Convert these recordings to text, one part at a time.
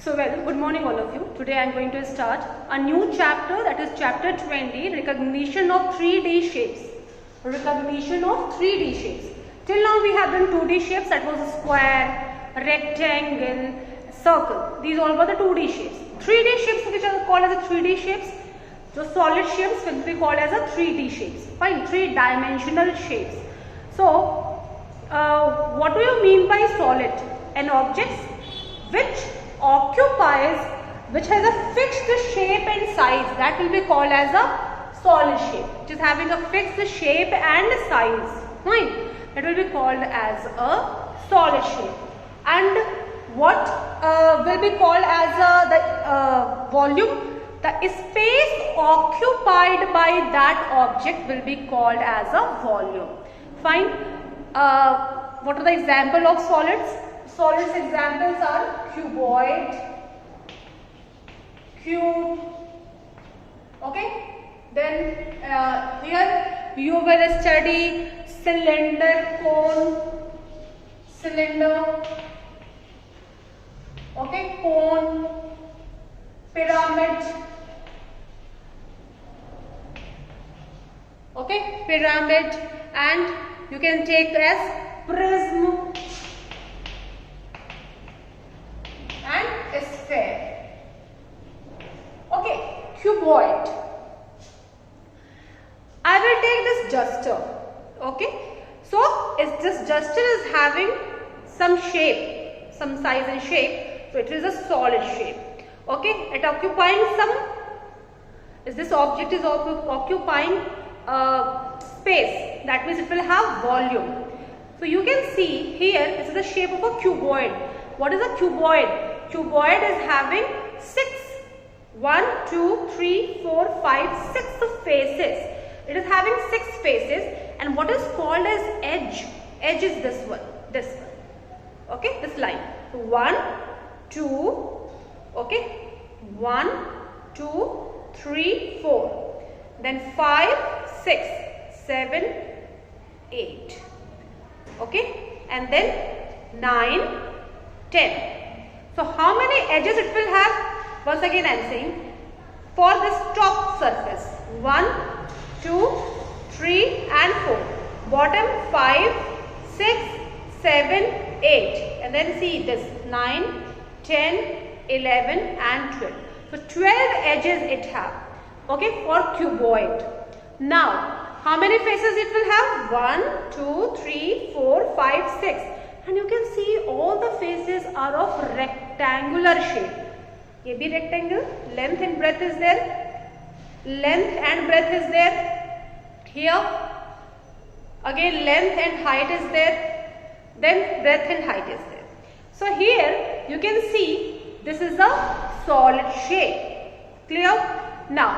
So well, good morning all of you. Today I am going to start a new chapter, that is chapter 20, recognition of 3D shapes. Recognition of 3D shapes. Till now we have done 2D shapes, that was a square, rectangle, circle. These all were the 2D shapes. 3D shapes which are called as a 3D shapes. So solid shapes will be called as a 3D shapes. Fine, 3-dimensional shapes. So what do you mean by solid? An object which has a fixed shape and size, that will be called as a solid shape. Which is having a fixed shape and size. Fine, that will be called as a solid shape. And what will be called as the volume? The space occupied by that object will be called as a volume. Fine. What are the examples of solids? Solids examples are cuboid, cube. Okay. Then here you will study cylinder, cone, cylinder. Okay, cone, pyramid. Okay, pyramid, and you can take as prism and sphere. Okay, cuboid. I will take this duster. Okay, so this duster is having some shape, some size and shape. So it is a solid shape. Okay, it occupying this object is occupying space. That means it will have volume. So you can see here this is the shape of a cuboid. What is a cuboid? Cuboid is having 6 faces. It is having 6 faces, and what is called as edge? Edge is this one. Okay, this line. 1, 2. Okay, 1, 2, 3, 4. Then 5, 6, 7, 8. Okay, and then 9, 10. So how many edges it will have? Once again I am saying, for this top surface 1, 2, 3 and 4. Bottom 5, 6, 7, 8. And then see this 9, 10, 11 and 12. So 12 edges it have. Okay, for cuboid. Now, how many faces it will have? 1, 2, 3, 4, 5, 6. And you can see all the faces are of rectangular shape. Ye bhi rectangle, length and breadth is there. Length and breadth is there. Here, again length and height is there. Then breadth and height is there. So here you can see this is a solid shape. Clear? Now,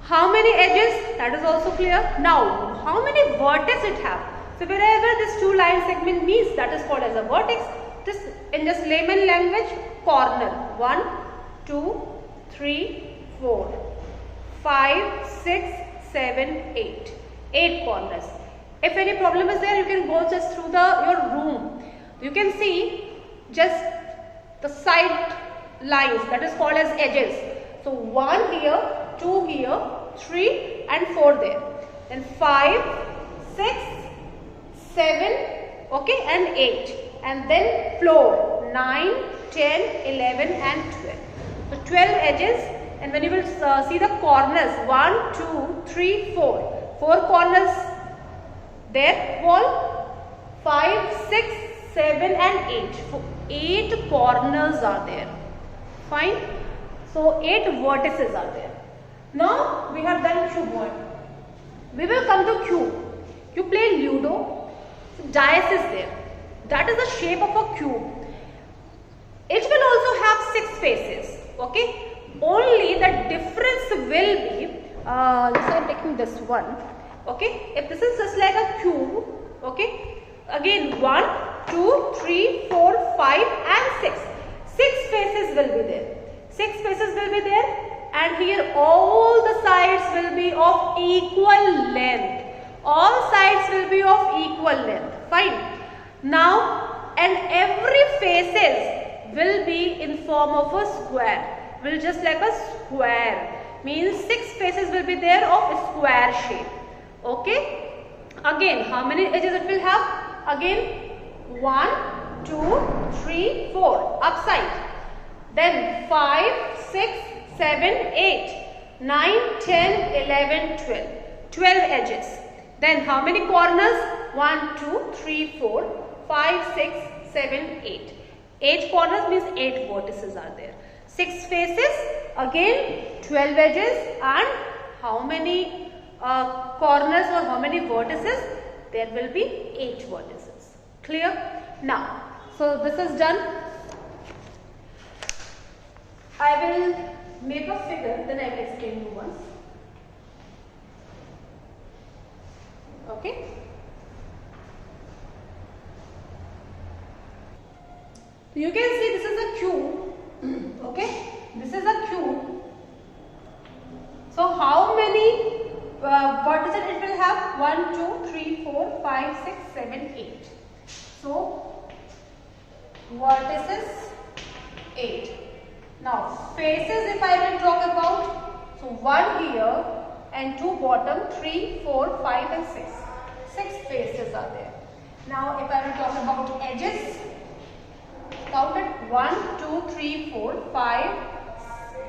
how many edges? That is also clear. Now, how many vertices it have? So wherever this 2 line segment meets, that is called as a vertex. This in just layman language, corner. 1, 2, 3, 4, 5, 6, 7, 8. 8 corners. If any problem is there, you can go just through your room. You can see just the side lines, that is called as edges. So 1 here, 2 here, 3 and 4 there. Then 5, 6, 7, okay, and 8. And then floor 9, 10, 11 and 12. So 12 edges, and when you will see the corners 1, 2, 3, 4. 4 corners there, wall 5, 6, 7 and 8. So 8 corners are there. Fine. So 8 vertices are there. Now we have done cuboid. We will come to cube. You play Ludo. So dice is there. That is the shape of a cube. It will also have 6 faces. Okay. Only the difference will be, let's say I am taking this one. Okay. If this is just like a cube, okay. Again 1, 2, 3, 4, 5 and 6. 6 faces will be there. 6 faces will be there. And here all the sides will be of equal length. All sides will be of equal length. Fine. Now, and every faces will be in form of a square, will just like a square, means 6 faces will be there of a square shape. Okay, again how many edges it will have? Again 1, 2, 3, 4 upside, then 5, 6, 7, 8, 9, 10, 11, 12, 12 edges. Then how many corners? 1, 2, 3, 4, 5, 6, 7, 8. 8 corners means 8 vertices are there. 6 faces, again 12 edges, and how many corners or how many vertices? There will be 8 vertices. Clear? Now, so this is done. I will make a figure, then I will explain you once. Okay. You can see this is a cube. Okay, this is a cube. So how many vertices it will have? 1, 2, 3, 4, 5, 6, 7, 8. So vertices 8. Now faces, if I will talk about, so 1 here and 2 bottom, 3, 4, 5 and 6. 6 faces are there. Now if I will talk about edges, count it 1, 2, 3, 4, 5.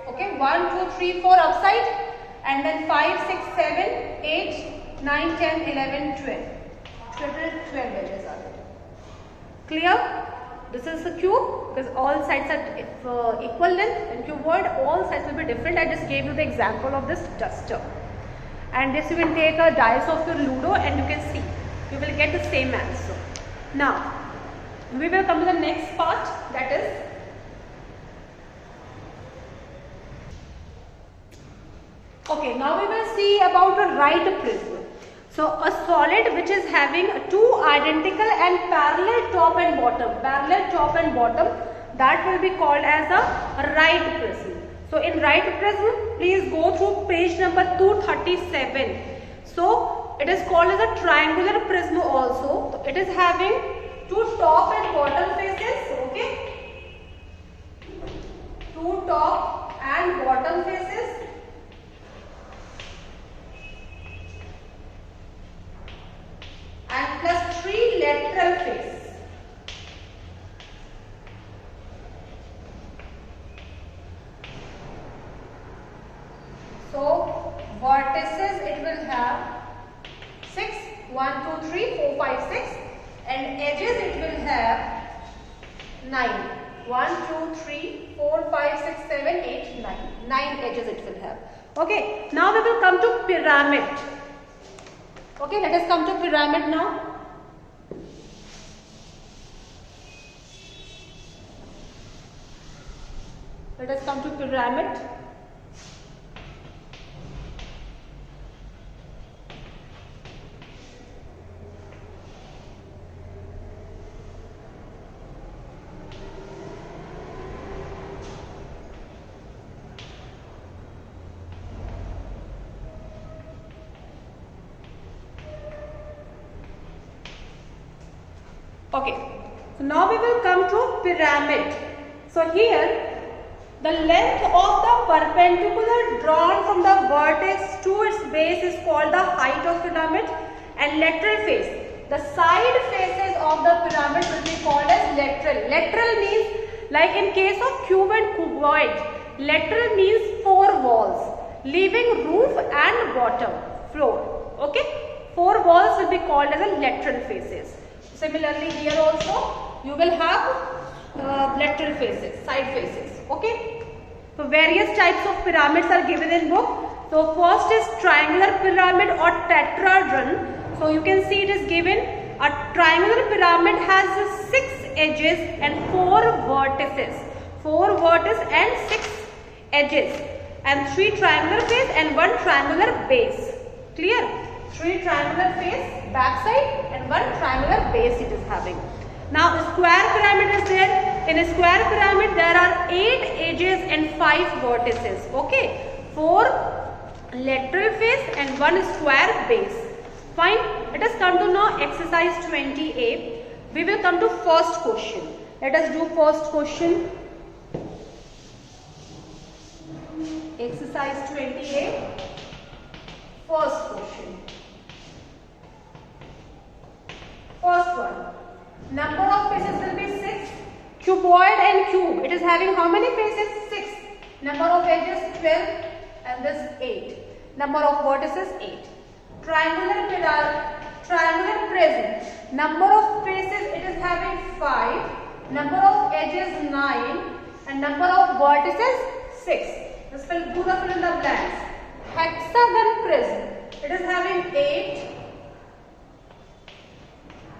Okay, 1, 2, 3, 4 upside, and then 5, 6, 7, 8, 9, 10, 11, 12. Total 12 edges are there. Clear? This is a cube because all sides are equal length. In cuboid, all sides will be different. I just gave you the example of this duster. And this you can take a dice of your Ludo and you can see. You will get the same answer. Now, we will come to the next part, that is okay, now we will see about a right prism. So a solid which is having 2 identical and parallel top and bottom, that will be called as a right prism. So in right prism, please go through page number 237. So it is called as a triangular prism also. So it is having 2 top and bottom faces. Okay, 2 top and bottom faces, and plus 3 lateral faces. So vertices it will have 6, 1, 2, 3, 4, 5, 6, and edges it will have 9. 1, 2, 3, 4, 5, 6, 7, 8, 9. 9 edges it will have. Okay, now we will come to pyramid. Okay, let us come to pyramid now. Let us come to pyramid. Okay, so now we will come to pyramid. So here the length of the perpendicular drawn from the vertex to its base is called the height of pyramid, and lateral face, the side faces of the pyramid will be called as lateral. Lateral means, like in case of cube and cuboid, lateral means 4 walls leaving roof and bottom floor. Okay, 4 walls will be called as a lateral faces. Similarly here also you will have lateral faces, side faces. Okay, so various types of pyramids are given in book. So first is triangular pyramid or tetrahedron. So you can see it is given, a triangular pyramid has 6 edges and 4 vertices. 4 vertices and 6 edges, and 3 triangular face and 1 triangular base. Clear? 3 triangular face backside and 1 triangular base it is having. Now a square pyramid is there. In a square pyramid there are 8 edges and 5 vertices. Okay, 4 lateral face and 1 square base. Fine. Let us come to now exercise 20A. We will come to first question. Let us do first question. Exercise 28. First question. First one. Number of faces will be 6. Cuboid and cube. It is having how many faces? 6. Number of edges 12 and this 8. Number of vertices 8. Triangular prism. Number of faces it is having 5. Number of edges 9 and number of vertices 6. Let's do the fill in the blanks. Hexagon prism. It is having 8.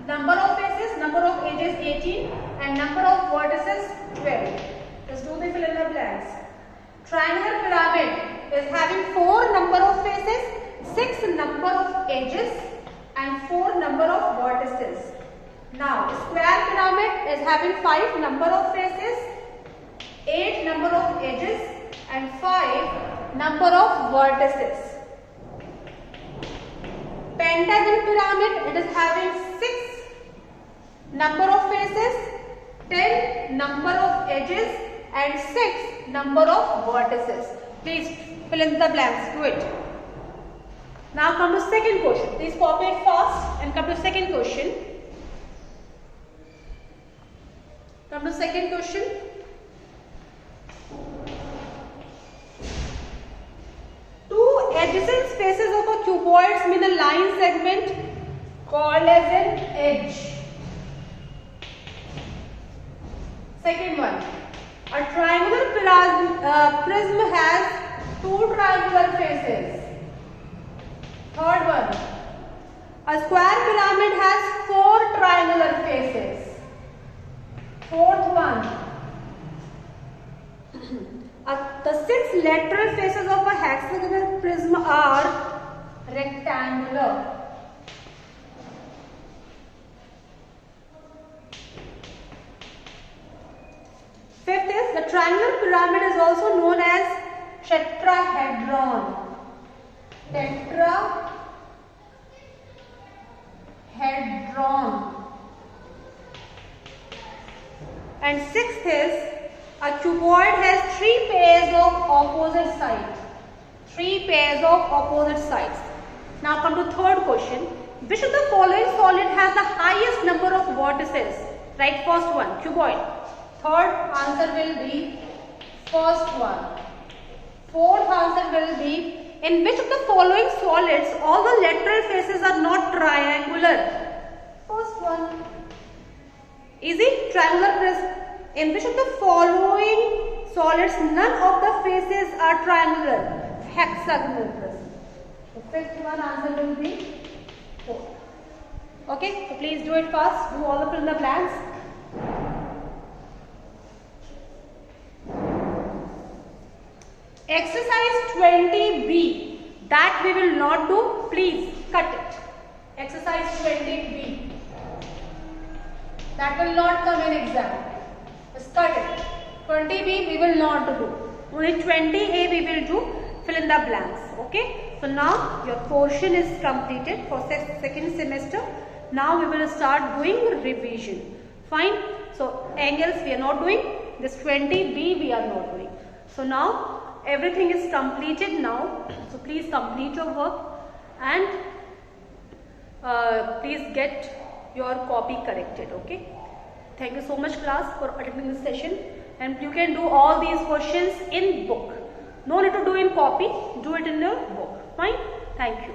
Number of faces, number of edges 18 and number of vertices 12. Let's do the fill in the blanks. Triangular pyramid is having 4 number of faces, 6 number of edges and 4 number of vertices. Now square pyramid is having 5 number of faces, 8 number of edges and 5 number of vertices. Pentagon pyramid, it is having 6 number of faces, 10 number of edges and 6 number of vertices. Please fill in the blanks. Do it. Now come to second question. Please copy it fast and come to second question. Come to second question. Two adjacent spaces of a cuboid mean a line segment called as an edge. Second one. A triangular prism has 2 triangular faces. Third one. A square pyramid has 4 triangular faces. Fourth one. The 6 lateral faces of a hexagonal prism are rectangular. Fifth is the triangular pyramid is also known as tetrahedron. Tetrahedron. And sixth is a cuboid has 3 pairs of opposite sides. 3 pairs of opposite sides. Now come to third question. Which of the following solid has the highest number of vertices? Right, first one, cuboid. Third answer will be first one. Fourth answer will be, in which of the following solids all the lateral faces are not triangular? First one. Easy, triangular prism. In which of the following solids none of the faces are triangular? Hexagonal prism. The fifth one answer will be fourth. Okay, so please do it fast. Do all the fill in the blanks. Exercise 20B, that we will not do, please cut it. Exercise 20B, that will not come in exam. Just cut it. 20B we will not do. Only 20A we will do, fill in the blanks. Okay. So now your portion is completed for second semester. Now we will start doing revision. Fine. So angles we are not doing. This 20B we are not doing. So now everything is completed now. So please complete your work and please get your copy corrected. Okay. Thank you so much class for attending this session, and you can do all these questions in book. No need to do in copy, do it in your book. Fine. Thank you.